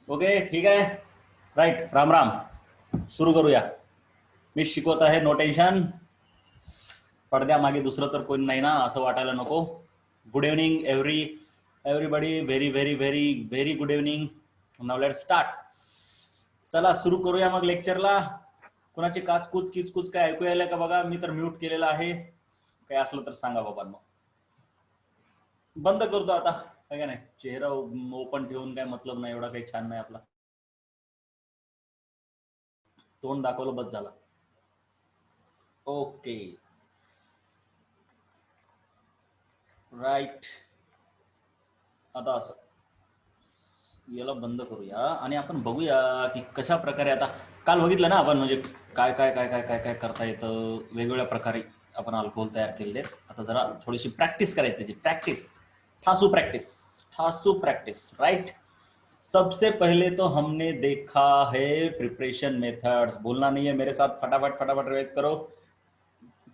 Okay ठीक आहे. Right. Ram Ram. सुरू करूया. मी शिकवत आहे, नो टेन्शन. पडद्यामागे दुसरं तर कोणी नाही ना, असं वाटायला नको. Good evening everybody. Very very very very good evening. Now let's start. चला सुरू करूया मग लेक्चरला. कोणाची काचकूच किचकूच काय ऐकू यायला का बघा. मी तर म्यूट केलेला आहे. काय असलं तर सांगा बाबांनो. बंद करतो आता, काय नाही. चेहरा ओपन ठेवून काय मतलब नाही, एवढा काही छान नाही आपला. तोंड दाखवलं बस झाला. Okay right. आता असं याला बंद करूया आणि आपण बघूया की कशा प्रकारे. आता काल बघितलं ना आपण, म्हणजे काय काय काय काय काय काय करता येतं. वेगवेगळ्या प्रकारे आपण अल्कोहोल तयार केलेले. आता जरा थोडीशी प्रॅक्टिस करायची त्याची. प्रॅक्टिस, ठासू प्रॅक्टिस, ठासू प्रॅक्टिस. राइट. सबसे पहले तो हमने देखा है प्रिपरेशन मेथड्स. बोलना नहीं है मेरे साथ, फटाफट फटाफट रिवाइज करो.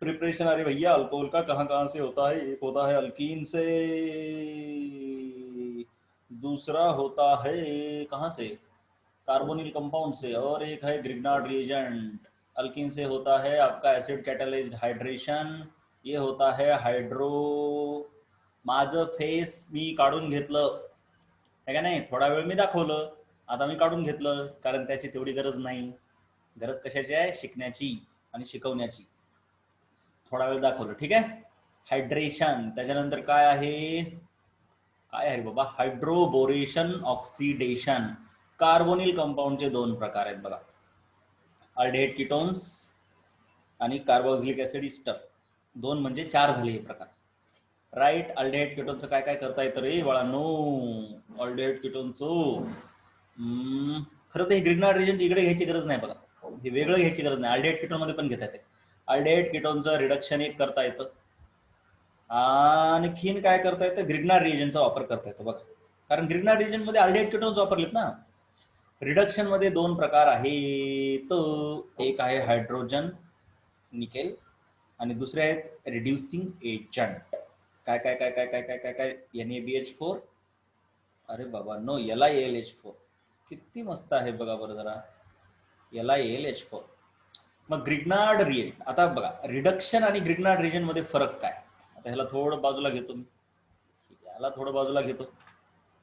प्रिपरेशन, अरे भैया अल्कोहल का कहां कहां से होता है. एक होता है अल्कीन से, दूसरा होता है कहां से, कार्बोनिल कंपाउंड से, और एक है ग्रिग्नार्ड रिएजेंट. अल्कीन से होता है आपका एसिड कैटलाइज्ड हायड्रेशन. ये होता है हायड्रो. माझं फेस मी काढून घेतलं है का नाही. थोडा वेळ मी दाखवलं, आता मी काढून घेतलं, कारण त्याची तेवढी गरज नाही. गरज कशाची आहे, शिकण्याची आणि शिकवण्याची. थोडा वेळ दाखवलं, ठीक आहे. हायड्रेशन, त्याच्यानंतर काय आहे, काय आहे बाबा, हायड्रोबोरेशन ऑक्सिडेशन. कार्बोनिल कंपाऊंडचे दोन प्रकार आहेत बघा, अल्डेहाइड कीटोन्स आणि कार्बोक्सिलिक ऍसिड इस्टर. दोन म्हणजे चार झाले हे प्रकार. राईट. अल्डेहाइड कीटोनचं काय काय करता येतं रे बाळांनो. अल्डेहाइड कीटोनचं खरं तर हे ग्रिग्नार्ड रिएजंट इकडे घ्यायची गरज नाही बघा, हे वेगळं घ्यायची गरज नाही. अल्डेहाइड कीटोन मध्ये पण घेता येते. अल्डेहाइड कीटोनचं रिडक्शन एक करता येतं, आणखीन काय करता येतं, ग्रिग्नार्ड रिएजंटचा वापर करता येतो बघा. कारण ग्रिग्नार्ड रिएजंट मध्ये अल्डेहाइड कीटोन्स वापरलेत ना. रिडक्शन मध्ये दोन प्रकार आहेत, एक आहे हायड्रोजन निकेल आणि दुसरे आहेत रिड्युसिंग एजंट. काय काय काय काय काय काय काय काय NaBH4. अरे बाबा नो, LiAlH4. किती मस्त आहे बघा बरं जरा, LiAlH4. मग ग्रिग्नार्ड रिएजंट. आता बघा, रिडक्शन आणि ग्रिग्नार्ड रिएजंट मध्ये फरक काय. आता ह्याला थोडं बाजूला घेतो मी, याला थोडं बाजूला घेतो.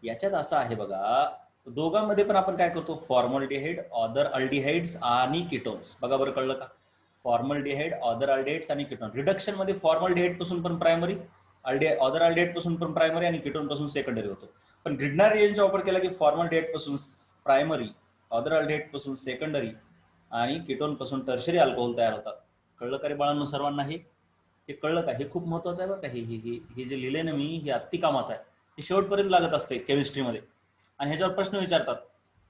याच्यात असं आहे बघा, दोघांमध्ये पण आपण काय करतो, फॉर्मल्डिहाइड, ऑदर अल्डिहाइड्स आणि कीटोन्स. बघा बरं कळलं का, फॉर्मल्डिहाइड, ऑदर अल्डिहाइड्स आणि कीटोन. रिडक्शन मध्ये फॉर्मल्डिहाइड पासून पण प्रायमरी, ऑदर अल्डिहाइड पासून पण प्रायमरी आणि कीटोन पासून सेकंडरी होतो. पण ग्रिग्नार्ड रिएजंटचा वापर केला की फॉर्मल्डिहाइड पासून प्रायमरी, ऑदर अल्डिहाइड पासून सेकंडरी आणि कीटोन पासून टर्शरी अल्कोहोल तयार होतात. कळलं का रे बाळांनो सर्वांना, हे कळलं का. हे खूप महत्वाचं आहे बरं का. हे जे लिहिले ना मी, हे अति कामाचं आहे. हे शेवटपर्यंत लागत असते केमिस्ट्रीमध्ये. आणि ह्याच्यावर प्रश्न विचारतात,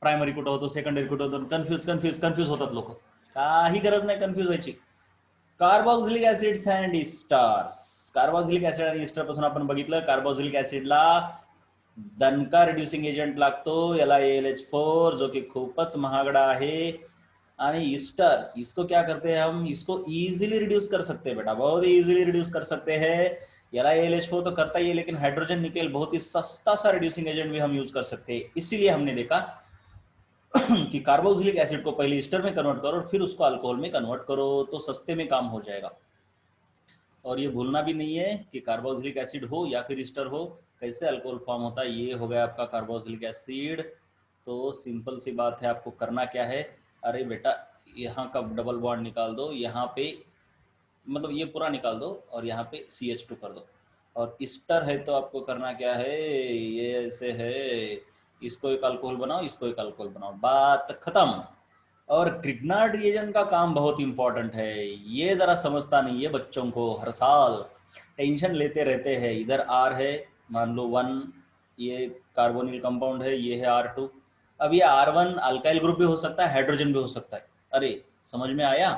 प्रायमरी कुठं होतो, सेकंडरी कुठं होतो. कन्फ्यूज होतात लोक. काही गरज नाही कन्फ्यूज व्हायची. Carboxylic acids and इस्टर्स. Carboxylic acid आणि इस्टर पासून आपण बघितलं, कार्बोक्सिलिक ऍसिडला दणका रिड्युसिंग एजंट लागतो, LiAlH4, जो की खूपच महागडा आहे. आणि इस्टर्स, इसको क्या करते हैं हम, इसको इजीली रिड्यूस कर सकते हैं बेटा, बहुत ही इजीली रिड्यूस कर सकते हैं. LiAlH4 तो करता ही है, लेकिन हाइड्रोजन निकेल बहुत ही सस्ता सा रिड्यूसिंग एजेंट भी हम यूज कर सकते हैं. इसीलिए हमने देखा कि कार्बोक्सिलिक एसिड को पहले ईस्टर में कन्वर्ट करो और फिर उसको अल्कोहल में कन्वर्ट करो, तो सस्ते में काम हो जाएगा. और ये भूलना भी नहीं है कि कार्बोक्सिलिक एसिड हो या फिर ईस्टर हो, कैसे अल्कोहल फॉर्म होता है. ये हो गया आपका कार्बोक्सिलिक एसिड. तो सिंपल सी बात है, आपको करना क्या है, अरे बेटा यहाँ का डबल बॉन्ड निकाल दो, यहाँ पे मतलब ये पूरा निकाल दो और यहाँ पे CH2 कर दो. और ईस्टर है तो आपको करना क्या है, ये ऐसे है, इसको एक अल्कोहल बनाओ, इसको एक अल्कोहल बनाओ, बात खत्म. और ग्रिग्नार्ड रिएजंट का काम बहुत इंपॉर्टेंट है, ये जरा समझता नहीं है बच्चों को. हर साल टेंशन लेते रहते हैं. इधर R है, मान लो 1, ये कार्बोनिल कंपाउंड है, ये है R2. अब ये R1 अल्काइल ग्रुप भी हो सकता है, हाइड्रोजन भी हो सकता है. अरे समझ में आया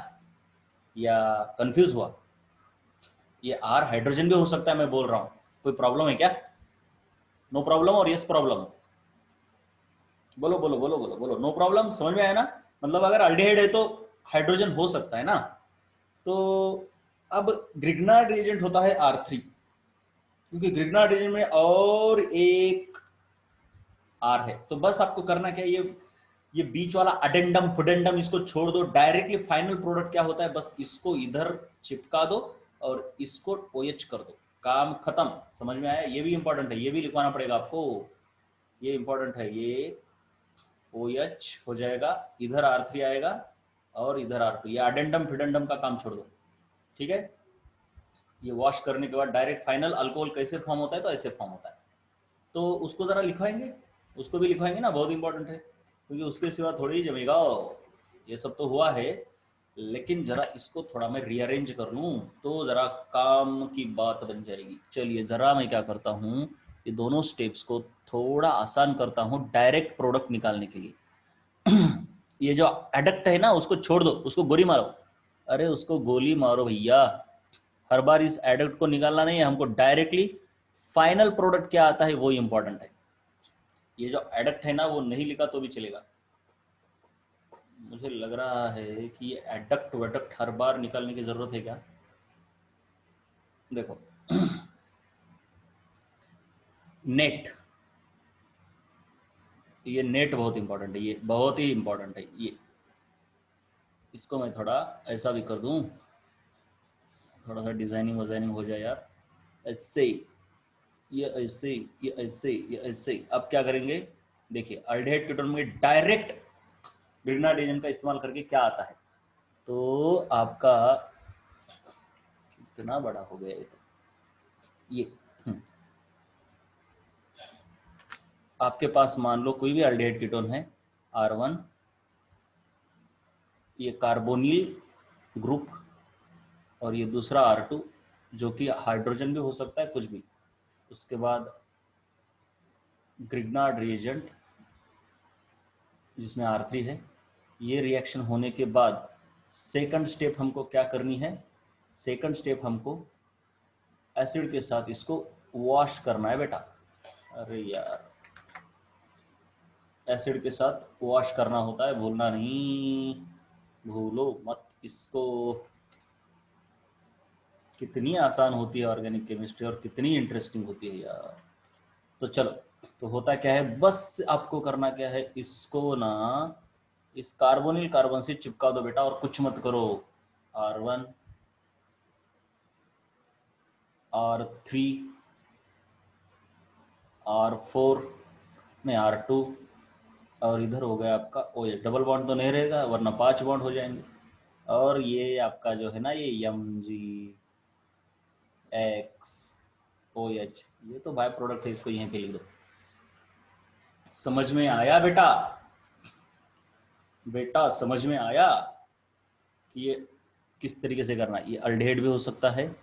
या कंफ्यूज हुआ. ये R हाइड्रोजन भी हो सकता है, मैं बोल रहा हूं. कोई प्रॉब्लम है क्या, नो प्रॉब्लम और यस प्रॉब्लम. बोलो बोलो बोलो बोलो बोलो, नो प्रॉब्लम. समझ में आया ना. मतलब अगर अल्डिहाइड है तो हाइड्रोजन हो सकता है ना. तो अब ग्रिग्नार्ड रिएजेंट होता है R3, क्योंकि ग्रिग्नार्ड रिएजेंट में और एक आर है, तो बस आपको करना क्या है, ये बीच वाला अडेंडम फुडेंडम इसको छोड़ दो, डायरेक्टली फाइनल प्रोडक्ट क्या होता है, बस इसको इधर चिपका दो और इसको OH कर दो, काम खत्म। समझ में आया? ये भी इंपॉर्टेंट है, ये भी लिखवाना पड़ेगा आपको, ये इंपॉर्टेंट है। ये OH हो जाएगा, इधर R3 आएगा और इधर R2, ये अडेंडम फिडेंडम का काम छोड़ दो, ठीक है। ये वॉश करने के बाद डायरेक्ट फाइनल अल्कोहल कैसे फॉर्म होता है, तो ऐसे फॉर्म होता है। तो उसको जरा लिखवाएंगे, उसको भी लिखवाएंगे ना, बहुत इंपॉर्टेंट है, क्योंकि उसके सिवा थोड़ी ही जमेगा। ये सब तो हुआ है, लेकिन जरा इसको थोड़ा मैं रीअरेंज कर लूँ तो जरा काम की बात बन जाएगी। चलिए जरा मैं क्या करता हूँ, ये दोनों स्टेप्स को थोड़ा आसान करता हूँ डायरेक्ट प्रोडक्ट निकालने के लिए। ये जो एडक्ट है ना, उसको छोड़ दो, उसको गोली मारो। अरे उसको गोली मारो भैया, हर बार इस एडक्ट को निकालना नहीं है हमको, डायरेक्टली फाइनल प्रोडक्ट क्या आता है वो इंपॉर्टेंट है। ये जो एडक्ट है ना, वो नहीं लिखा तो भी चलेगा। मुझे लग रहा है कि ये एडक्ट वेडक्ट हर बार निकालने की जरूरत है क्या? देखो, नेट, ये नेट बहुत इंपॉर्टेंट है, ये बहुत ही इंपॉर्टेंट है। ये इसको मैं थोड़ा ऐसा भी कर दूं, थोड़ा सा डिजाइनिंग वजाइनिंग हो जाए यार, ऐसे, ये ऐसे, ये ऐसे, ये ऐसे। अब क्या करेंगे, देखिए अल्डिहाइड कीटोन में डायरेक्ट ग्रिग्नार्ड एजेंट का इस्तेमाल करके क्या आता है, तो आपका कितना बड़ा हो गया ये, आपके पास मान लो कोई भी अल्डिहाइड कीटोन है, R1, ये कार्बोनिल ग्रुप, और ये दूसरा R2 जो कि हाइड्रोजन भी हो सकता है कुछ भी। उसके बाद ग्रिग्नार्ड रिएजेंट जिसमें R3 है। ये रिएक्शन होने के बाद सेकंड स्टेप हमको क्या करनी है, सेकंड स्टेप हमको एसिड के साथ इसको वॉश करना है बेटा। अरे यार, एसिड के साथ वॉश करना होता है, भूलना नहीं, भूलो मत इसको। कितनी आसान होती है ऑर्गेनिक केमिस्ट्री और कितनी इंटरेस्टिंग होती है यार। तो चलो, तो होता क्या है, बस आपको करना क्या है, इसको ना इस कार्बोनिल कार्बन से चिपका दो बेटा, और कुछ मत करो। R1, R3, R4 में R2, और इधर हो गया आपका OH। डबल बॉन्ड तो नहीं रहेगा वरना 5 बॉन्ड हो जाएंगे। और ये आपका जो है ना, ये MgX ये तो बाय प्रोडक्ट है, इसको यहीं पे लिख दो। समझ में आया बेटा? बेटा समझ में आया कि ये किस तरीके से करना है? ये अल्डिहाइड भी हो सकता है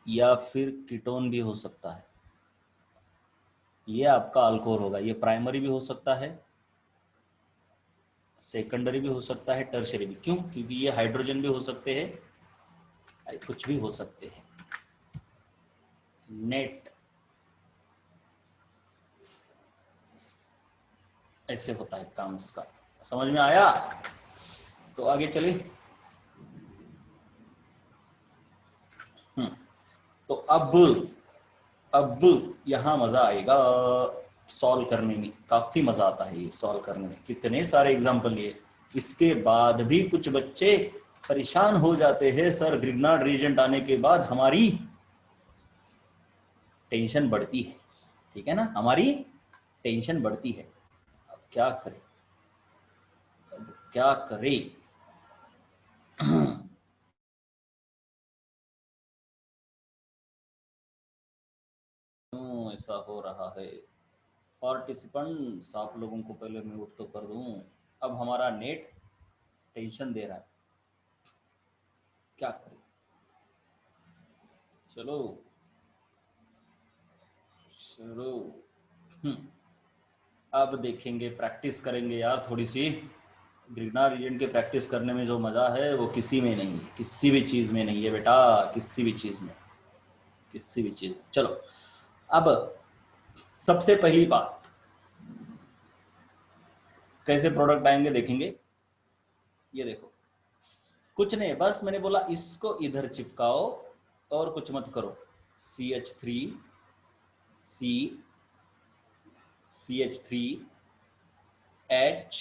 या फिर कीटोन भी हो सकता है। ये आपका अल्कोहल होगा, ये प्राइमरी भी हो सकता है, सेकेंडरी भी हो सकता है, टर्शरी भी। क्यों? क्योंकि ये हाइड्रोजन भी हो सकते हैं, कुछ भी हो सकते हैं। नेट ऐसे होता है काम इसका। समझ में आया? तो आगे चले। तो अब यहां मजा आएगा सॉल्व करने में, काफी मजा आता है ये सॉल्व करने में। कितने सारे एग्जांपल लिए, इसके बाद भी कुछ बच्चे परेशान हो जाते हैं, सर ग्रिग्नार्ड रिएजेंट आने के बाद हमारी टेंशन बढ़ती है। ठीक है ना, हमारी टेंशन बढ़ती है। अब क्या करें, अब क्या करें? क्यों ऐसा हो रहा है? पार्टिसिपेंट्स आप लोगों को पहले म्यूट तो कर दूं। अब हमारा नेट टेंशन दे रहा है, क्या करें? चलो शुरू। अब देखेंगे, प्रैक्टिस करेंगे यार थोड़ी सी। ग्रिग्नार्ड रीजन की प्रैक्टिस करने में जो मजा है वो किसी में नहीं, किसी भी चीज में नहीं है बेटा, किसी भी चीज में, किसी भी चीज। चलो, अब सबसे पहली बात, कैसे प्रोडक्ट आएंगे देखेंगे। ये देखो, कुछ नहीं, बस मैंने बोला इसको इधर चिपकाओ और कुछ मत करो। CH3 C CH3H,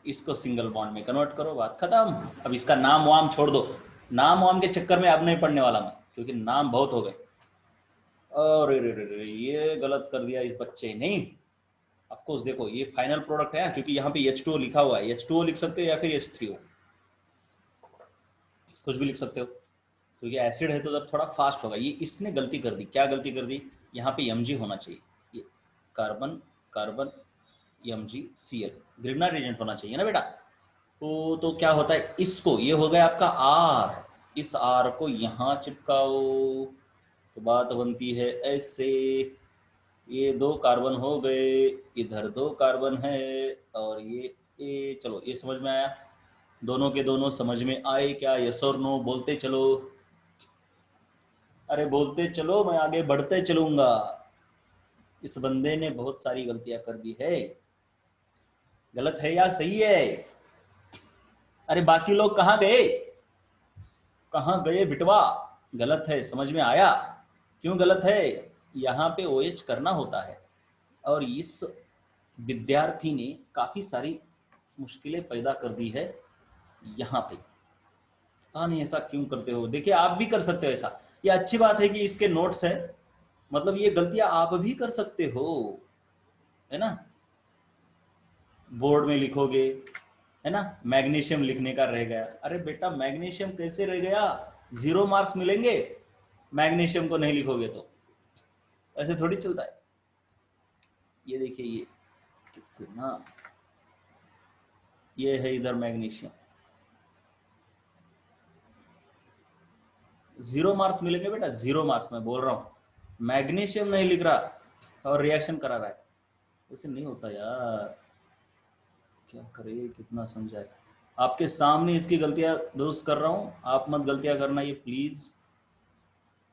इसको सिंगल बॉन्ड में कन्वर्ट करो, बात खत्म। अब इसका नाम वाम छोड़ दो, नाम वाम के चक्कर में अब नहीं पढ़ने वाला मैं, क्योंकि नाम बहुत हो गए। अरे रे रे रे, ये गलत कर दिया इस बच्चे ने। ऑफ कोर्स देखो ये फाइनल प्रोडक्ट है, क्योंकि यहाँ पे H2O लिखा हुआ है, H2O लिख सकते हो या फिर H3O, कुछ भी लिख सकते हो, क्योंकि एसिड है तो तब थोड़ा फास्ट होगा। ये इसने गलती कर दी, क्या गलती कर दी, यहाँ पे Mg होना चाहिए, ये कार्बन कार्बन MgCl ग्रिग्नार रिएजेंट होना चाहिए ना बेटा। तो क्या होता है, इसको, ये हो गया आपका R, इस R को यहाँ चिपकाओ तो बात बनती है ऐसे, ये 2 कार्बन हो गए, इधर 2 कार्बन है, और ये चलो ये समझ में आया, दोनों के दोनों समझ में आए क्या, यस और नो, बोलते चलो, अरे बोलते चलो, मैं आगे बढ़ते चलूंगा। इस बंदे ने बहुत सारी गलतियां कर दी है, गलत है या सही है? अरे बाकी लोग कहाँ गए, कहाँ गए बिटवा? गलत है, समझ में आया क्यों गलत है? यहाँ पे OH करना होता है, और इस विद्यार्थी ने काफी सारी मुश्किलें पैदा कर दी है यहाँ पे। नहीं ऐसा क्यों करते हो? देखिए आप भी कर सकते हो ऐसा, ये अच्छी बात है कि इसके नोट्स है, मतलब ये गलतियां आप भी कर सकते हो, है ना। बोर्ड में लिखोगे, है ना, मैग्नीशियम लिखने का रह गया, अरे बेटा मैग्नीशियम कैसे रह गया, 0 मार्क्स मिलेंगे मैग्नीशियम को नहीं लिखोगे तो, ऐसे थोड़ी चलता है। ये देखिए ये कितना, ये है इधर मैग्नीशियम, 0 मार्क्स मिलेंगे बेटा, 0 मार्क्स मैं बोल रहा हूं। मैग्नीशियम नहीं लिख रहा और रिएक्शन करा रहा है, ऐसे नहीं होता यार, क्या करे, कितना समझाए, आपके सामने इसकी गलतियां दुरुस्त कर रहा हूं, आप मत गलतियां करना ये प्लीज।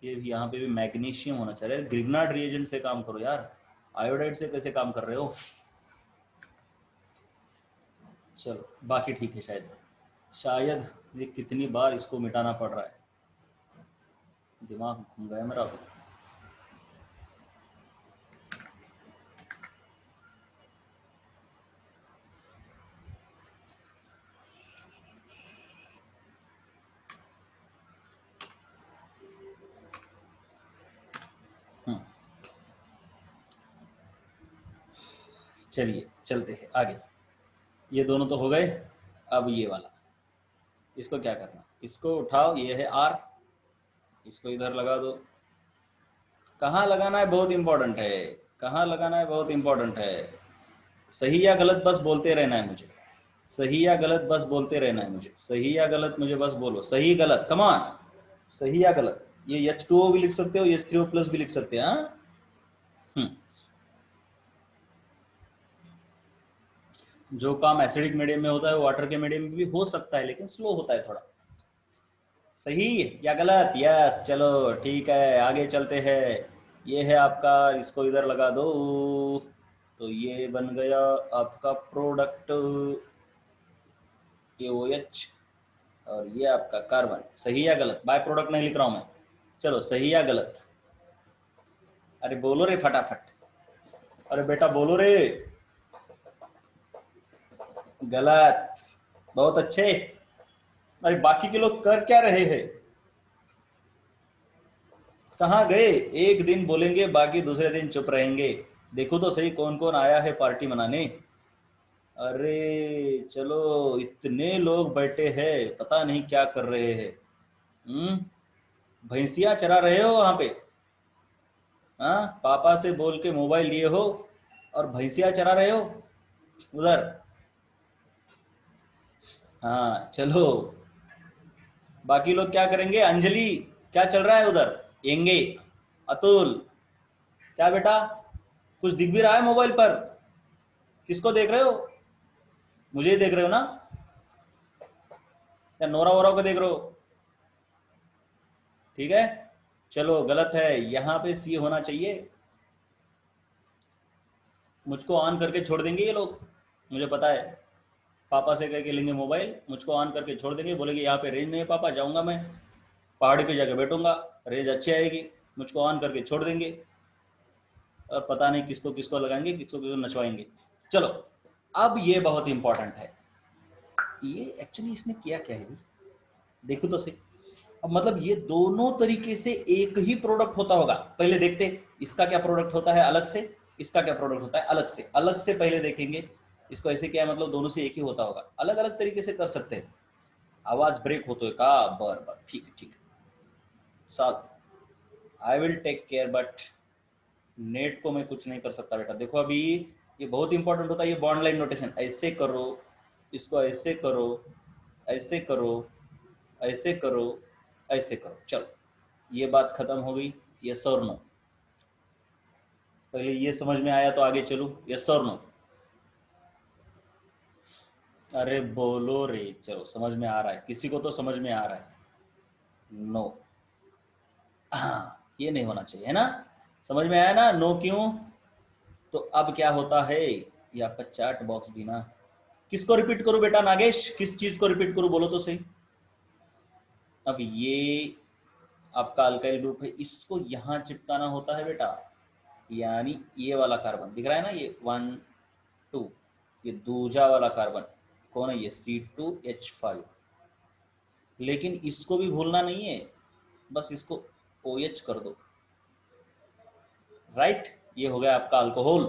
ये भी यहाँ पे भी मैग्नीशियम होना चाहिए, ग्रिग्नार्ड रिएजेंट से काम करो यार, आयोडाइड से कैसे काम कर रहे हो? चलो बाकी ठीक है, शायद शायद ये कितनी बार इसको मिटाना पड़ रहा है, दिमाग घूम गया मेरा। चलिए चलते हैं आगे, ये दोनों तो हो गए, अब ये वाला, इसको क्या करना, इसको उठाओ, ये है R, इसको इधर लगा दो। कहाँ लगाना है बहुत इंपॉर्टेंट है, कहाँ लगाना है बहुत इंपॉर्टेंट है, सही या गलत बस बोलते रहना है मुझे, सही या गलत बस बोलते रहना है मुझे, सही या गलत मुझे बस बोलो, सही गलत, कमान, सही या गलत। ये H2O भी लिख सकते हो, H3O प्लस भी लिख सकते हैं। जो काम एसिडिक मीडियम में होता है वाटर के मीडियम में भी हो सकता है, लेकिन स्लो होता है थोड़ा। सही या गलत? यस, चलो ठीक है आगे चलते हैं। ये है आपका, इसको इधर लगा दो, तो ये बन गया आपका प्रोडक्ट, ये OH और ये आपका कार्बन। सही या गलत? बाय प्रोडक्ट नहीं लिख रहा हूं मैं, चलो सही या गलत? अरे बोलो रे फटाफट, अरे बेटा बोलो रे। गलत, बहुत अच्छे। अरे बाकी के लोग कर क्या रहे हैं, कहाँ गए? एक दिन बोलेंगे बाकी दूसरे दिन चुप रहेंगे। देखो तो सही कौन कौन आया है पार्टी मनाने। अरे चलो, इतने लोग बैठे हैं, पता नहीं क्या कर रहे हैं। भैंसिया चरा रहे हो वहां पे? हाँ, पापा से बोल के मोबाइल लिए हो और भैंसिया चरा रहे हो उधर। हाँ चलो, बाकी लोग क्या करेंगे? अंजलि क्या चल रहा है उधर? येंगे, अतुल क्या बेटा, कुछ दिख भी रहा है मोबाइल पर? किसको देख रहे हो? मुझे ही देख रहे हो ना, या नोरा वोरा को देख रहे हो? ठीक है चलो, गलत है, यहाँ पे C होना चाहिए। मुझको ऑन करके छोड़ देंगे ये लोग, मुझे पता है। पापा से कह के लेंगे मोबाइल, मुझको ऑन करके छोड़ देंगे, बोलेंगे यहाँ पे रेंज नहीं है पापा, जाऊंगा मैं पहाड़ी पे जाकर बैठूंगा, रेंज अच्छी आएगी, मुझको ऑन करके छोड़ देंगे। और पता नहीं किसको किसको लगाएंगे, किसको किसको नचवाएंगे। चलो अब ये बहुत इंपॉर्टेंट है, ये एक्चुअली इसने किया क्या है, देखो तो सही। अब मतलब ये दोनों तरीके से एक ही प्रोडक्ट होता होगा, पहले देखते इसका क्या प्रोडक्ट होता है अलग से, इसका क्या प्रोडक्ट होता है अलग से। अलग से पहले देखेंगे, इसको ऐसे क्या है, मतलब दोनों से एक ही होता होगा, अलग अलग तरीके से कर सकते हैं। आवाज ब्रेक होतो है का, बर बर ठीक है ठीक है, साथ I will take care, but net को मैं कुछ नहीं कर सकता बेटा। देखो अभी ये बहुत इंपॉर्टेंट होता है, ये बॉन्ड लाइन नोटेशन, ऐसे करो, इसको ऐसे करो, ऐसे करो, ऐसे करो, ऐसे करो। चलो ये बात खत्म हो गई, यस और नो। पहले ये समझ में आया तो आगे चलो, यस और नो। अरे बोलो रे, चलो समझ में आ रहा है, किसी को तो समझ में आ रहा है। नो, हाँ ये नहीं होना चाहिए है ना, समझ में आया ना, नो क्यों। तो अब क्या होता है, ये आपका चैट बॉक्स भी ना, किसको रिपीट करूं बेटा नागेश, किस चीज को रिपीट करूं बोलो तो सही। अब ये आपका अल्काइल ग्रुप है, इसको यहां चिपकाना होता है बेटा, यानी ये वाला कार्बन दिख रहा है ना, ये 1 2, ये दूजा वाला कार्बन कौन है, ये C2H5। लेकिन इसको भी भूलना नहीं है, बस इसको OH कर दो, राइट, ये हो गया आपका अल्कोहल।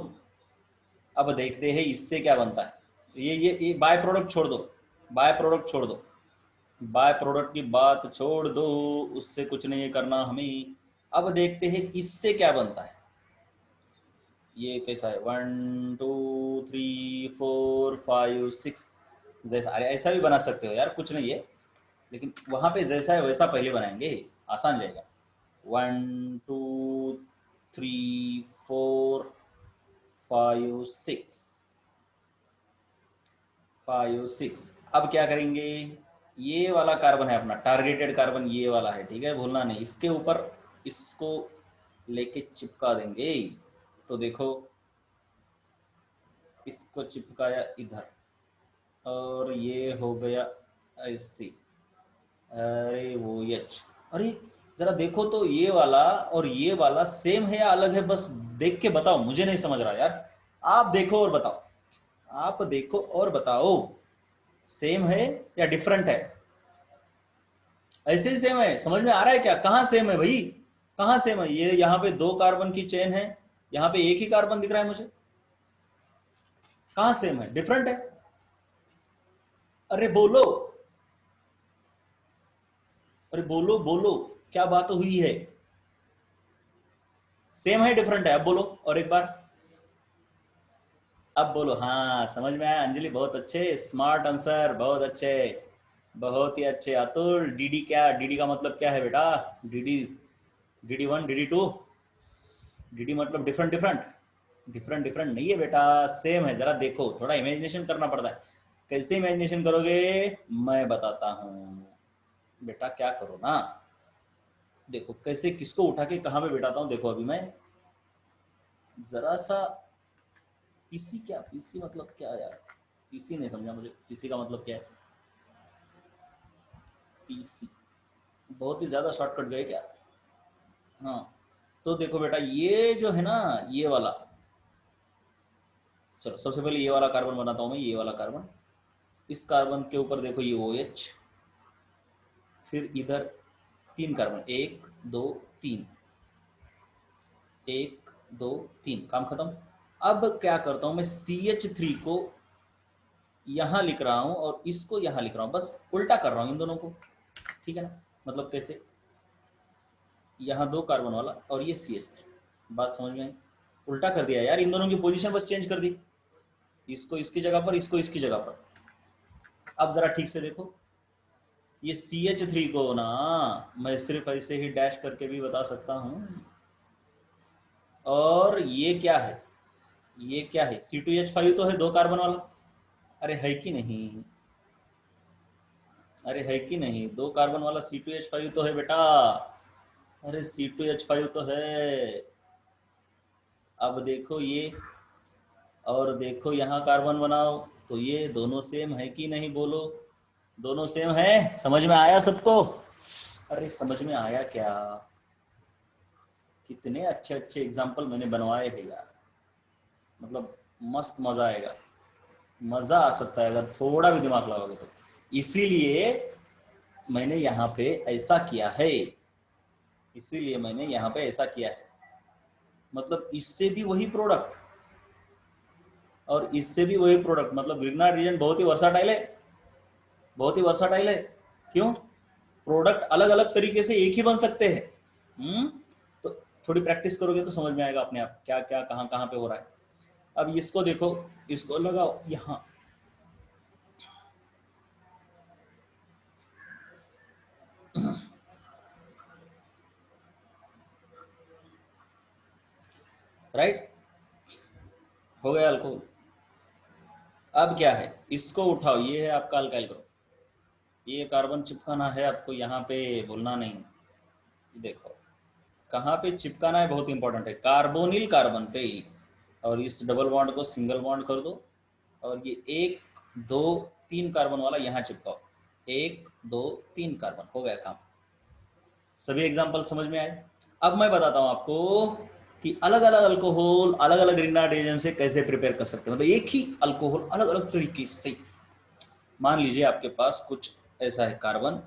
अब देखते हैं इससे क्या बनता है। ये बाय प्रोडक्ट छोड़ दो, बाय प्रोडक्ट छोड़ दो, बाय प्रोडक्ट की बात छोड़ दो, उससे कुछ नहीं करना हमें। अब देखते हैं इससे क्या बनता है, ये कैसा है, 1 2 3 4 5 6, जैसा, अरे ऐसा भी बना सकते हो यार, कुछ नहीं है, लेकिन वहां पे जैसा है वैसा पहले बनाएंगे, आसान जाएगा। 1 2 3 4 5 6 5 6। अब क्या करेंगे, ये वाला कार्बन है अपना टारगेटेड कार्बन, ये वाला है ठीक है, भूलना नहीं, इसके ऊपर इसको लेके चिपका देंगे। तो देखो इसको चिपकाया इधर, और ये हो गया ऐसे, अरे वो एच, अरे जरा देखो तो ये वाला और ये वाला सेम है या अलग है, बस देख के बताओ, मुझे नहीं समझ रहा यार, आप देखो और बताओ, आप देखो और बताओ, सेम है या डिफरेंट है। ऐसे ही सेम है, समझ में आ रहा है क्या, कहाँ सेम है भाई, कहाँ सेम है, ये यहाँ पे 2 कार्बन की चेन है, यहाँ पे एक ही कार्बन दिख रहा है मुझे, कहाँ सेम है, डिफरेंट है। अरे बोलो, अरे बोलो बोलो, क्या बात हुई है, सेम है डिफरेंट है, अब बोलो और एक बार, अब बोलो, हाँ समझ में आया अंजलि, बहुत अच्छे, स्मार्ट आंसर, बहुत अच्छे, बहुत ही अच्छे। अतुल, डीडी क्या, डीडी का मतलब क्या है बेटा, डीडी, DD1 DD2, डीडी मतलब डिफरेंट डिफरेंट, डिफरेंट डिफरेंट नहीं है बेटा, सेम है, जरा देखो, थोड़ा इमेजिनेशन करना पड़ता है। कैसे इमेजिनेशन करोगे, मैं बताता हूँ बेटा, क्या करो ना, देखो कैसे किसको उठा के कहाँ पे बैठाता हूँ, देखो अभी मैं जरा सा, पीसी क्या, पीसी मतलब क्या यार, पीसी नहीं समझा मुझे, पीसी का मतलब क्या है, पीसी बहुत ही ज्यादा शॉर्टकट गए क्या। हाँ तो देखो बेटा, ये जो है ना, ये वाला, चलो सबसे पहले ये वाला कार्बन बनाता हूं मैं, ये वाला कार्बन, इस कार्बन के ऊपर देखो ये OH, फिर इधर 3 कार्बन, 1 2 3, 1 2 3, काम खत्म। अब क्या करता हूं मैं, CH3 को यहां लिख रहा हूं और इसको यहां लिख रहा हूं, बस उल्टा कर रहा हूं इन दोनों को, ठीक है ना, मतलब कैसे, यहाँ 2 कार्बन वाला और ये CH3, बात समझ में आई, उल्टा कर दिया यार, इन दोनों की पोजीशन बस चेंज कर दी, इसको इसकी जगह पर, इसको इसकी जगह पर। अब जरा ठीक से देखो, ये CH3 को ना मैं सिर्फ ऐसे ही डैश करके भी बता सकता हूं, और ये क्या है, ये क्या है, C2H5 तो है 2 कार्बन वाला, अरे है कि नहीं, अरे है कि नहीं, 2 कार्बन वाला C2H5 तो है बेटा, अरे C2H5 तो है। अब देखो ये, और देखो यहाँ कार्बन बनाओ, तो ये दोनों सेम है कि नहीं बोलो, दोनों सेम है, समझ में आया सबको, अरे समझ में आया क्या, कितने अच्छे अच्छे एग्जाम्पल मैंने बनवाए हैं यार, मतलब मस्त मजा आएगा, मजा आ सकता है अगर थोड़ा भी दिमाग लगाओगे तो। इसीलिए मैंने यहाँ पे ऐसा किया है, इसीलिए मैंने यहाँ पे ऐसा किया है। मतलब इससे भी वही प्रोडक्ट और इससे भी वही प्रोडक्ट, मतलब ग्रिग्नार्ड रीजन बहुत ही वर्साटाइल है, बहुत ही वर्साटाइल है। क्यों? प्रोडक्ट अलग अलग तरीके से एक ही बन सकते हैं। तो थोड़ी प्रैक्टिस करोगे तो समझ में आएगा अपने आप क्या क्या कहाँ कहाँ पे हो रहा है। अब इसको देखो, इसको लगाओ यहाँ, राइट, हो गया अल्कोहल। अब क्या है, इसको उठाओ, ये है आपका अल्काइल ग्रुप, ये कार्बन चिपकाना है आपको यहाँ पे, भूलना नहीं। देखो कहाँ पे चिपकाना है, बहुत इंपॉर्टेंट है, कार्बोनिल कार्बन पे ही। और इस डबल बॉन्ड को सिंगल बॉन्ड कर दो और ये 1 2 3 कार्बन वाला यहाँ चिपकाओ, 1 2 3 कार्बन, हो गया काम। सभी एग्जाम्पल समझ में आए? अब मैं बताता हूँ आपको कि अलग अलग अल्कोहल अलग अलग ग्रिग्नार्ड एजेंट से कैसे प्रिपेयर कर सकते हैं, मतलब एक ही अल्कोहल अलग अलग तरीके से। मान लीजिए आपके पास कुछ ऐसा है कार्बन,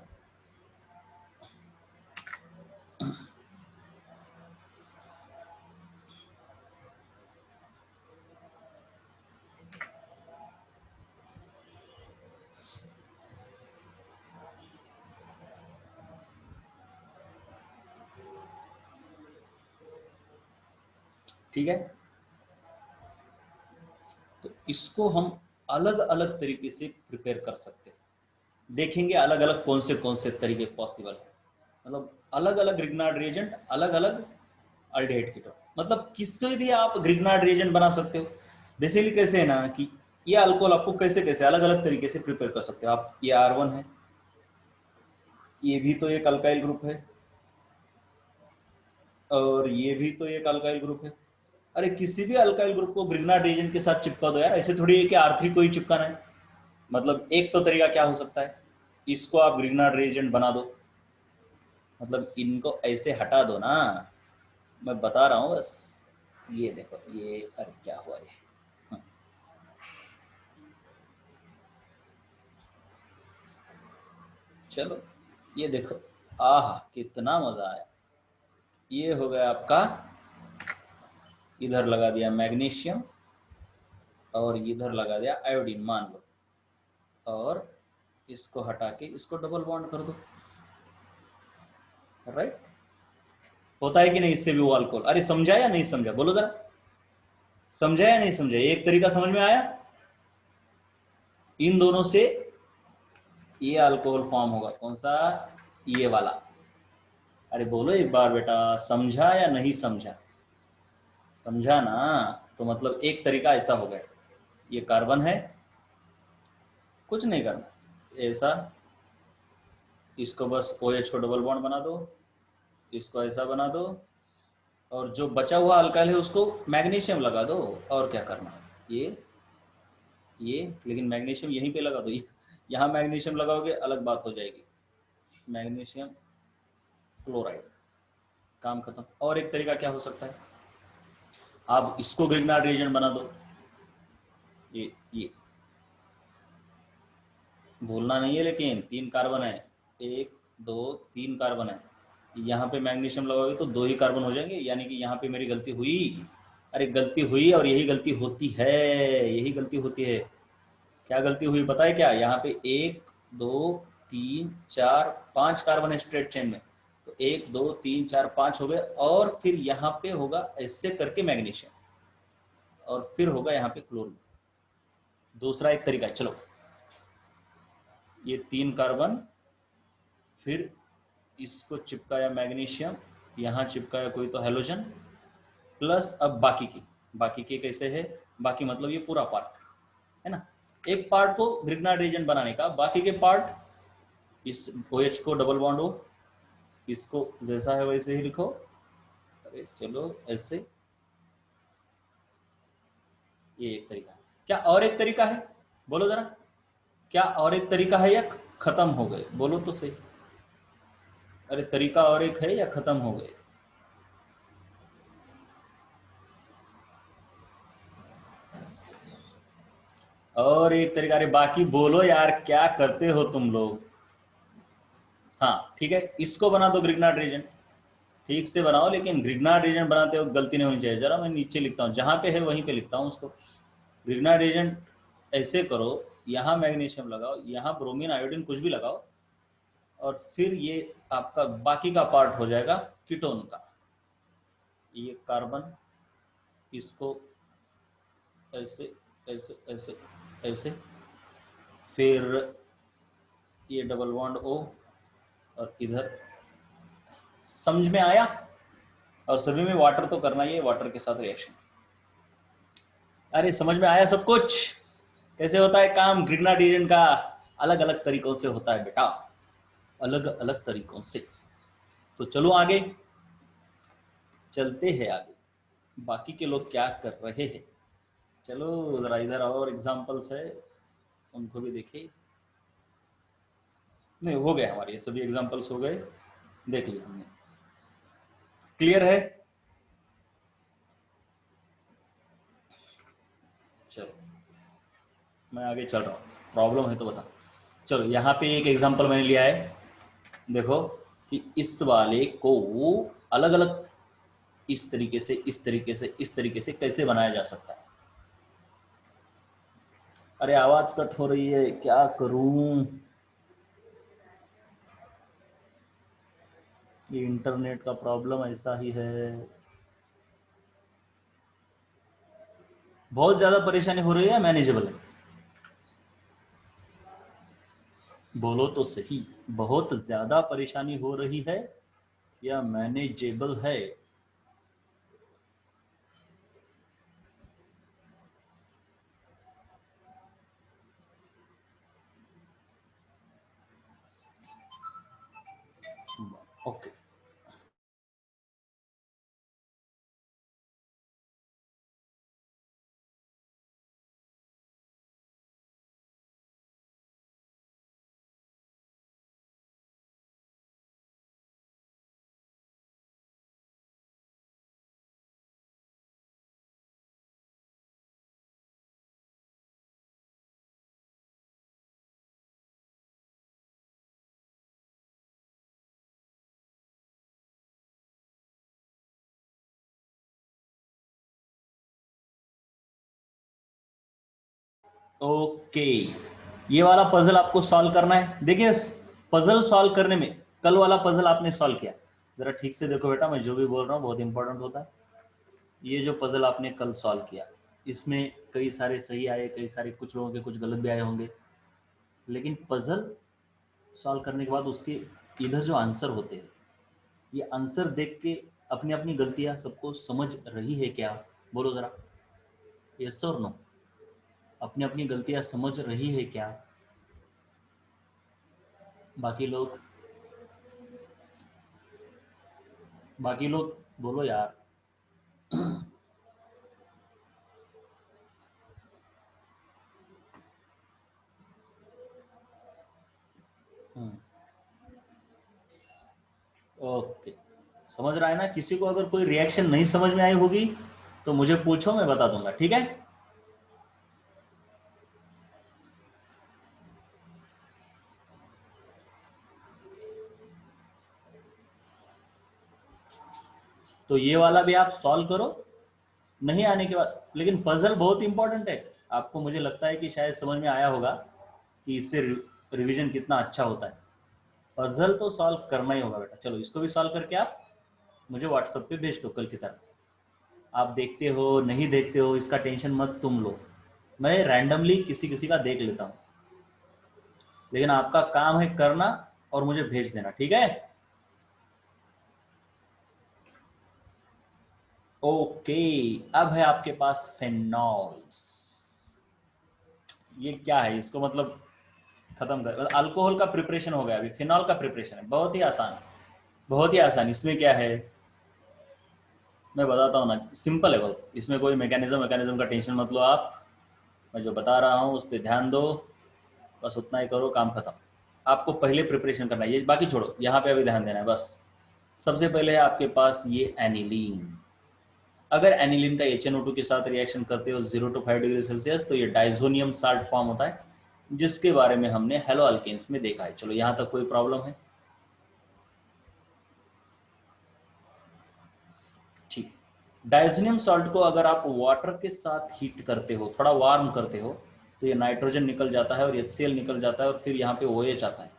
ठीक है, तो इसको हम अलग अलग तरीके से प्रिपेयर कर सकते हैं। देखेंगे अलग अलग कौन से तरीके पॉसिबल है, मतलब अलग अलग ग्रिग्नार्ड रिएजेंट अलग अलग अल्डिहाइड कीटोन, मतलब किससे भी आप ग्रिग्नार्ड रिएजेंट बना सकते हो। बेसिकली कैसे है ना कि ये अल्कोहल आपको कैसे कैसे अलग अलग तरीके से प्रिपेयर कर सकते हो आप। ये R1 है, ये भी तो एक अल्काइल ग्रुप है, और ये भी तो एक अल्काइल ग्रुप है। अरे किसी भी अल्काइल ग्रुप को ग्रिग्नार्ड रिएजेंट के साथ चिपका दो यार, ऐसे थोड़ी है कि R3 को ही चिपकाना है। मतलब एक तो तरीका क्या हो सकता है, इसको आप ग्रिग्नार्ड रिएजेंट बना दो, मतलब इनको ऐसे हटा दो ना, मैं बता रहा हूँ बस। ये देखो ये, अरे क्या हुआ ये, चलो ये देखो, आहा कितना मजा आया। ये हो गया आपका, इधर लगा दिया मैग्नीशियम और इधर लगा दिया आयोडीन मान लो, और इसको हटा के इसको डबल बॉन्ड कर दो, राइट। होता है कि नहीं इससे भी वो अल्कोहल? अरे समझा या नहीं समझा, बोलो जरा, समझा या नहीं समझा? एक तरीका समझ में आया, इन दोनों से ये अल्कोहल फॉर्म होगा, कौन सा? ये वाला। अरे बोलो एक बार बेटा, समझा या नहीं समझा? समझा ना? तो मतलब एक तरीका ऐसा हो गया, ये कार्बन है, कुछ नहीं करना, ऐसा इसको बस OH को डबल बॉन्ड बना दो, इसको ऐसा बना दो, और जो बचा हुआ अल्काइल है उसको मैग्नीशियम लगा दो, और क्या करना। ये लेकिन मैग्नीशियम यहीं पे लगा दो, यहाँ मैग्नीशियम लगाओगे अलग बात हो जाएगी, मैग्नीशियम क्लोराइड, काम खत्म। और एक तरीका क्या हो सकता है, आप इसको ग्रिग्नार्ड रिएजेंट बना दो, ये भूलना नहीं है, लेकिन 3 कार्बन है, 1 2 3 कार्बन है, यहाँ पे मैग्नीशियम लगाओगे तो 2 ही कार्बन हो जाएंगे, यानी कि यहाँ पे मेरी गलती हुई। अरे गलती हुई, और यही गलती होती है, यही गलती होती है। क्या गलती हुई पता है क्या? यहाँ पे 1 2 3 4 5 कार्बन है स्ट्रेट चेन में, तो 1 2 3 4 5 हो गए, और फिर यहाँ पे होगा ऐसे करके मैग्नीशियम, और फिर होगा यहाँ पे क्लोरीन। दूसरा एक तरीका है, चलो ये 3 कार्बन, फिर इसको चिपकाया मैग्नीशियम, यहाँ चिपकाया कोई तो हेलोजन, प्लस अब बाकी के कैसे है, बाकी मतलब ये पूरा पार्ट है ना। एक पार्ट को ग्रिग्नार्ड रिएजेंट बनाने का, बाकी के पार्ट इस OH को डबल बॉन्ड हो, इसको जैसा है वैसे ही लिखो, अरे चलो ऐसे, ये एक तरीका है। क्या और एक तरीका है, बोलो जरा, क्या और एक तरीका है या खत्म हो गए? बोलो तो सही। अरे तरीका और एक है या खत्म हो गए? और एक तरीका, अरे बाकी बोलो यार, क्या करते हो तुम लोग। हाँ ठीक है, इसको बना दो ग्रिग्नार्ड रीजन, ठीक से बनाओ, लेकिन ग्रिग्नार्ड रीजन बनाते वक्त गलती नहीं होनी चाहिए। जरा मैं नीचे लिखता हूँ, जहां पे है वहीं पे लिखता हूँ उसको। ग्रिग्नार्ड रीजन ऐसे करो, यहाँ मैग्नीशियम लगाओ, यहाँ ब्रोमीन आयोडीन कुछ भी लगाओ, और फिर ये आपका बाकी का पार्ट हो जाएगा कीटोन का। ये कार्बन, इसको ऐसे ऐसे ऐसे ऐसे, फिर ये डबल बॉन्ड ओ, और इधर। समझ में आया? और सभी में वाटर तो करना ही है, वाटर के साथ रिएक्शन। अरे समझ में आया सब कुछ, कैसे होता है काम ग्रिग्नार्ड रीजन का? अलग अलग तरीकों से होता है बेटा, अलग अलग तरीकों से। तो चलो आगे चलते हैं, आगे बाकी के लोग क्या कर रहे हैं। चलो जरा इधर और एग्जांपल्स है, उनको भी देखिए। नहीं हो गए हमारे ये सभी एग्जांपल्स हो गए, देख लिया हमने। क्लियर है? चलो मैं आगे चल रहा हूँ, प्रॉब्लम है तो बता। चलो यहाँ पे एक एग्जांपल मैंने लिया है, देखो कि इस वाले को अलग अलग इस तरीके से, इस तरीके से, इस तरीके से कैसे बनाया जा सकता है। अरे आवाज कट हो रही है, क्या करूं? ये इंटरनेट का प्रॉब्लम ऐसा ही है, बहुत ज्यादा परेशानी हो रही है, मैनेजेबल है? बोलो तो सही, बहुत ज्यादा परेशानी हो रही है या मैनेजेबल है? ओके ओके, ये वाला पजल आपको सॉल्व करना है। देखिए पजल सॉल्व करने में, कल वाला पजल आपने सॉल्व किया, जरा ठीक से देखो बेटा, मैं जो भी बोल रहा हूँ बहुत इंपॉर्टेंट होता है। ये जो पजल आपने कल सॉल्व किया, इसमें कई सारे सही आए, कई सारे, कुछ लोगों के कुछ गलत भी आए होंगे, लेकिन पजल सॉल्व करने के बाद उसके इधर जो आंसर होते हैं, ये आंसर देख के अपनी अपनी गलतियां सबको समझ रही है क्या? बोलो जरा, यस और नो? अपनी अपनी गलतियां समझ रही है क्या बाकी लोग? बाकी लोग बोलो यार। ओके, समझ रहा है ना? किसी को अगर कोई रिएक्शन नहीं समझ में आई होगी तो मुझे पूछो, मैं बता दूंगा, ठीक है? तो ये वाला भी आप सॉल्व करो, नहीं आने के बाद। लेकिन पजल बहुत इंपॉर्टेंट है, आपको मुझे लगता है कि शायद समझ में आया होगा कि इससे रिवीजन कितना अच्छा होता है। पजल तो सॉल्व करना ही होगा बेटा। चलो इसको भी सॉल्व करके आप मुझे व्हाट्सएप पे भेज दो कल की तरह। आप देखते हो नहीं देखते हो इसका टेंशन मत तुम लो, मैं रैंडमली किसी किसी का देख लेता हूँ, लेकिन आपका काम है करना और मुझे भेज देना, ठीक है? ओके, अब है आपके पास फेनॉल। ये क्या है? इसको मतलब खत्म कर, मतलब अल्कोहल का प्रिपरेशन हो गया, अभी फिनॉल का प्रिपरेशन है। बहुत ही आसान, बहुत ही आसान। इसमें क्या है मैं बताता हूँ ना, सिंपल है बहुत। इसमें कोई मैकेनिज्म मैकेनिज्म का टेंशन मत लो आप, मैं जो बता रहा हूँ उस पर ध्यान दो, बस उतना ही करो, काम खत्म। आपको पहले प्रिपरेशन करना है, ये बाकी छोड़ो, यहाँ पे अभी ध्यान देना है बस। सबसे पहले है आपके पास ये एनिलीन, अगर एनिलीन का HNO2 के साथ रिएक्शन करते हो 0 to 5 डिग्री सेल्सियस तो ये डाइजोनियम साल्ट फॉर्म होता है, जिसके बारे में हमने हेलो अल्केन्स में देखा है। चलो यहां तक कोई प्रॉब्लम है? ठीक। डाइजोनियम सॉल्ट को अगर आप वाटर के साथ हीट करते हो, थोड़ा वार्म करते हो, तो ये नाइट्रोजन निकल जाता है और HCl निकल जाता है और फिर यहाँ पे OH आता है,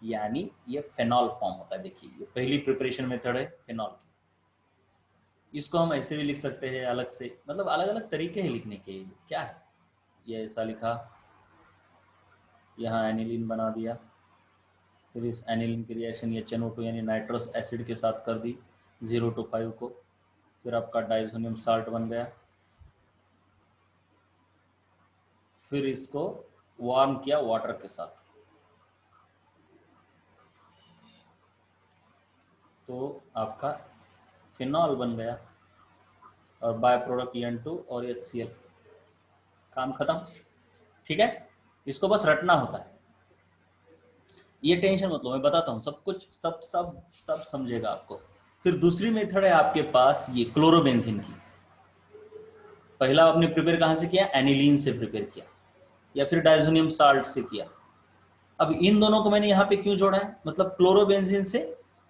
यानी ये फेनॉल फॉर्म होता है। देखिए ये पहली प्रिपरेशन मेथड है फेनॉल की। इसको हम ऐसे भी लिख सकते हैं अलग से, मतलब अलग अलग तरीके हैं लिखने के। क्या है ये, ऐसा लिखा, यहाँ एनिलीन बना दिया, फिर इस एनिलीन की रिएक्शन ये HNO2 यानी नाइट्रस एसिड के साथ कर दी 0 to 5 को, फिर आपका डाइजोनियम साल्ट बन गया, फिर इसको वार्म किया वाटर के साथ, तो आपका फिनॉल बन गया और बाय प्रोडक्ट N2 और HCl, काम खत्म। ठीक है, इसको बस रटना होता है, ये टेंशन मत लो, मैं बताता हूँ सब कुछ, सब सब सब समझेगा आपको। फिर दूसरी मेथड है आपके पास ये क्लोरोबेंजीन की। पहला आपने प्रिपेयर कहाँ से किया? एनिलीन से प्रिपेयर किया या फिर डाइजोनियम साल्ट से किया। अब इन दोनों को मैंने यहाँ पे क्यों जोड़ा है, मतलब क्लोरोबेंजीन से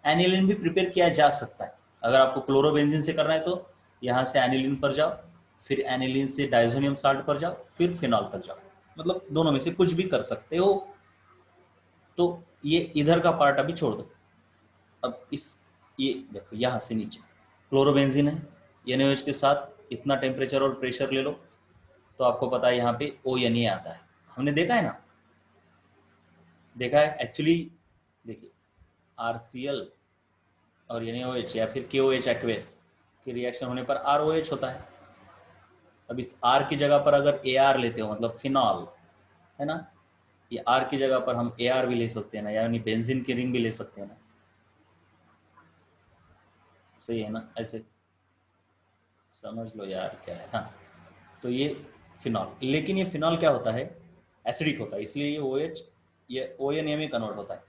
एनिलीन भी प्रिपेयर किया जा सकता है। अगर आपको क्लोरोबेंजीन से करना है तो यहाँ से एनिलीन पर जाओ, फिर एनिलीन से डाइजोनियम साल्ट पर जाओ, फिर फिनॉल तक जाओ, मतलब दोनों में से कुछ भी कर सकते हो। तो ये इधर का पार्ट अभी छोड़ दो। अब इस ये देखो यहाँ से नीचे क्लोरोबेंजीन है, NaOH के साथ इतना टेम्परेचर और प्रेशर ले लो तो आपको पता है यहाँ पे ONA आता है। हमने देखा है ना, देखा है एक्चुअली। देखिए RCl और NaOH या फिर KOH एक्वेस के रिएक्शन होने पर ROH होता है। अब इस R की जगह पर अगर AR लेते हो, मतलब फिनॉल है ना, ये R की जगह पर हम AR भी ले सकते हैं ना, यानी बेंजीन की रिंग भी ले सकते हैं ना, सही है ना? ऐसे समझ लो यार क्या है। हाँ, तो ये फिनॉल, लेकिन ये फिनॉल क्या होता है? एसिडिक होता है, इसलिए ये OH ये ONA में कन्वर्ट होता है।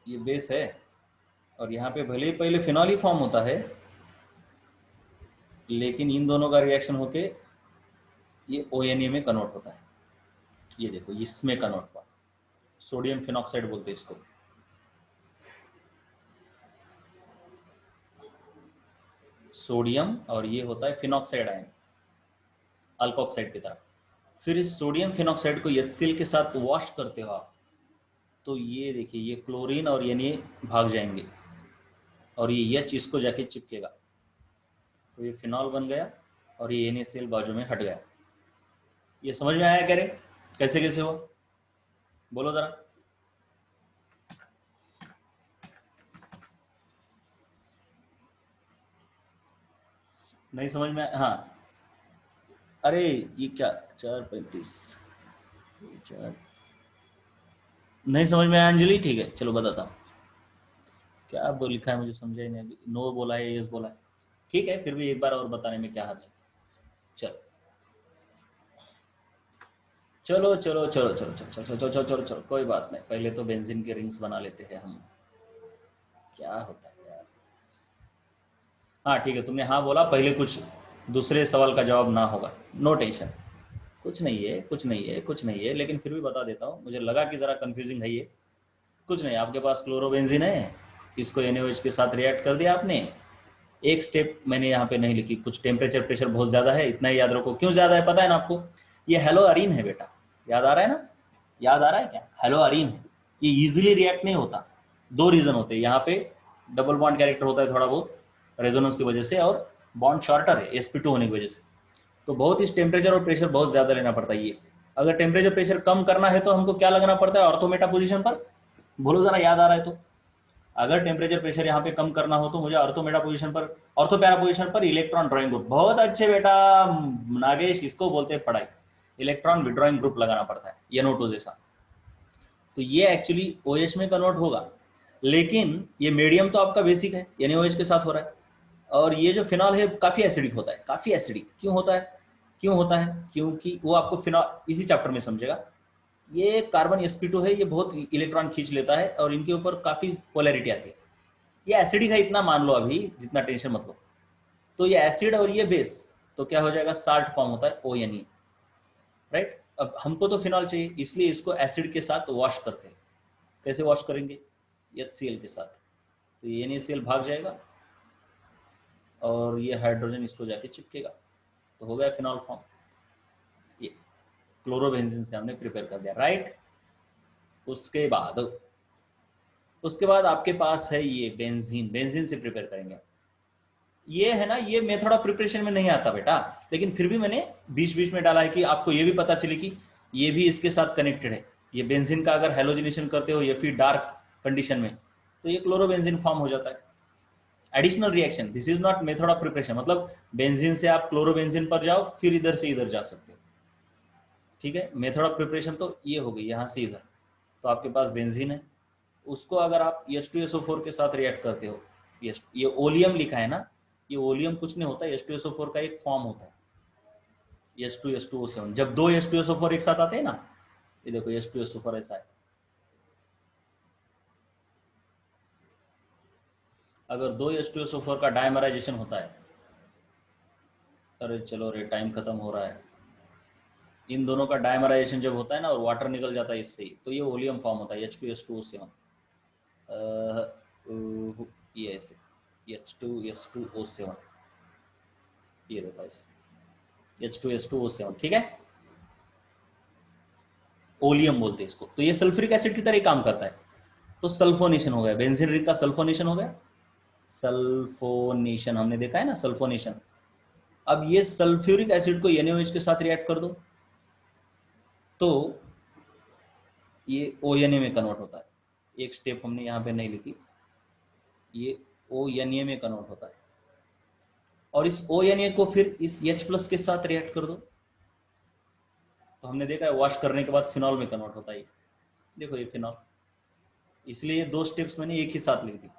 ये बेस है और यहाँ पे भले ही पहले फिनॉल ही फॉर्म होता है, लेकिन इन दोनों का रिएक्शन होके ये ONA में कन्वर्ट होता है। ये देखो इसमें कन्वर्ट हुआ, सोडियम फिनॉक्साइड बोलते हैं इसको। सोडियम और ये होता है फिनॉक्साइड आयन, अल्कोक्साइड की तरह। फिर इस सोडियम फिनॉक्साइड को HCl के साथ वॉश करते हो आप, तो ये देखिए ये क्लोरीन और ये भाग जाएंगे और ये H इसको जाके चिपकेगा, तो ये फिनॉल बन गया और ये NaCl बाजू में हट गया। ये समझ में आया कह रहे कैसे कैसे हुआ? बोलो जरा। नहीं समझ में? हाँ, अरे ये क्या 4:35 4 नहीं समझ में आया अंजलि? ठीक है चलो बताता हूँ क्या बोल लिखा है, मुझे समझा ही नहीं अभी। नो बोला है, यस बोला है, ठीक है, फिर भी एक बार और बताने में क्या हर्ज है। चलो चलो चलो चलो चलो चलो चलो चलो चलो चलो चलो कोई बात नहीं, पहले तो बेंजीन के रिंग्स बना लेते हैं हम। क्या होता है यार? हाँ ठीक है, तुमने हाँ बोला, पहले कुछ दूसरे सवाल का जवाब ना होगा, नो टेंशन, कुछ नहीं है कुछ नहीं है कुछ नहीं है, लेकिन फिर भी बता देता हूँ, मुझे लगा कि ज़रा कंफ्यूजिंग है ये। कुछ नहीं, आपके पास क्लोरोबेंजीन है, इसको NaOH के साथ रिएक्ट कर दिया आपने। एक स्टेप मैंने यहाँ पे नहीं लिखी, कुछ टेम्परेचर प्रेशर बहुत ज़्यादा है, इतना ही याद रखो। क्यों ज़्यादा है पता है ना आपको? ये हेलो अरीन है बेटा, याद आ रहा है ना? याद आ रहा है क्या? हेलो अरीन है, ये इजीली रिएक्ट नहीं होता। दो रीज़न होते हैं यहाँ पे, डबल बॉन्ड कैरेक्टर होता है थोड़ा बहुत रेजोनेंस की वजह से, और बॉन्ड शॉर्टर है sp2 होने की वजह से। तो बहुत इस टेम्परेचर और प्रेशर बहुत ज़्यादा लेना पड़ता है। ये अगर टेम्परेचर प्रेशर कम करना है तो हमको क्या लगना पड़ता है? ऑर्थोमेटा पोजीशन पर, बोलो जरा, याद आ रहा है तो? अगर टेम्परेचर प्रेशर यहाँ पे कम करना हो तो मुझे ऑर्थोमेटा पोजीशन पर, ऑर्थोपैरा पोजीशन पर इलेक्ट्रॉन ड्राइंग ग्रुप, बहुत अच्छे बेटा नागेश, इसको बोलते हैं पढ़ाई, इलेक्ट्रॉन विड्रॉइंग ग्रुप लगाना पड़ता है NO2 जैसा। तो ये एक्चुअली OH में कन्वर्ट होगा, लेकिन ये मीडियम तो आपका बेसिक है, NaOH के साथ हो रहा है। और ये जो फिनॉल है काफी एसिडिक होता है, काफी एसिडिक क्यों होता है? क्यों होता है? क्योंकि वो आपको फिनॉल इसी चैप्टर में समझेगा। ये कार्बन sp2 है, ये बहुत इलेक्ट्रॉन खींच लेता है और इनके ऊपर काफी पोलैरिटी आती है। ये एसिडिक है, इतना मान लो अभी, जितना टेंशन मत लो। तो ये एसिड और ये बेस, तो क्या हो जाएगा, साल्ट फॉर्म होता है ONE, राइट। अब हमको तो फिनॉल चाहिए, इसलिए इसको एसिड के साथ वॉश करते हैं। कैसे वॉश करेंगे, HCl के साथ, तो ये NaCl भाग जाएगा और ये हाइड्रोजन इसको जाके चिपकेगा, तो हो गया फिनॉल फॉर्म। ये क्लोरोबेंजीन से हमने प्रिपेयर कर दिया, राइट। उसके बाद आपके पास है ये बेंजीन, बेंजीन से प्रिपेयर करेंगे। ये है ना, ये मेथड ऑफ प्रिपरेशन में नहीं आता बेटा, लेकिन फिर भी मैंने बीच बीच में डाला है कि आपको ये भी पता चले कि ये भी इसके साथ कनेक्टेड है। ये बेंजीन का अगर हेलोजिनेशन करते हो या फिर डार्क कंडीशन में, तो ये क्लोरोबेंजीन फॉर्म हो जाता है। Additional reaction, this is not method of preparation, मतलब बेंजीन से आप क्लोरोबेंजीन पर जाओ फिर इधर से इधर जा सकते हो, ठीक है। मेथड ऑफ प्रिपरेशन तो ये हो गई, यहाँ से इधर, तो आपके पास बेंजीन है, उसको अगर आप H2SO4 के साथ रिएक्ट करते हो, ये ओलियम लिखा है ना, ये ओलियम कुछ नहीं होता, H2SO4 का एक फॉर्म होता है, H2H2O7। जब दो H2SO4 एक साथ आते हैं ना, ये देखो H2SO4 ऐसा है, अगर दो H2SO4 का डायमराइजेशन होता है, अरे चलो रे टाइम खत्म हो रहा है, इन दोनों का डायमराइजेशन जब होता है ना और वाटर निकल जाता है इससे, तो ये ओलियम फॉर्म होता है, H2H2O7। ये ऐसे H2H2O7, ये देखो ऐसे H2H2O7, ठीक है, ओलियम बोलते हैं इसको। तो ये सल्फ्यूरिक एसिड की तरह काम करता है। तो सल्फोनेशन हो गया, बेंजीन रिंग का सल्फोनेशन हो गया, सल्फोनेशन हमने देखा है ना, सल्फोनेशन। अब ये सल्फ्यूरिक एसिड को NaOH के साथ रिएक्ट कर दो, तो ये ONA में कन्वर्ट होता है। एक स्टेप हमने यहाँ पे नहीं लिखी, ये ONA में कन्वर्ट होता है, और इस ONA को फिर इस H+ के साथ रिएक्ट कर दो, तो हमने देखा है वॉश करने के बाद फिनॉल में कन्वर्ट होता है। देखो ये फिनॉल, इसलिए ये दो स्टेप्स मैंने एक ही साथ लिख दी।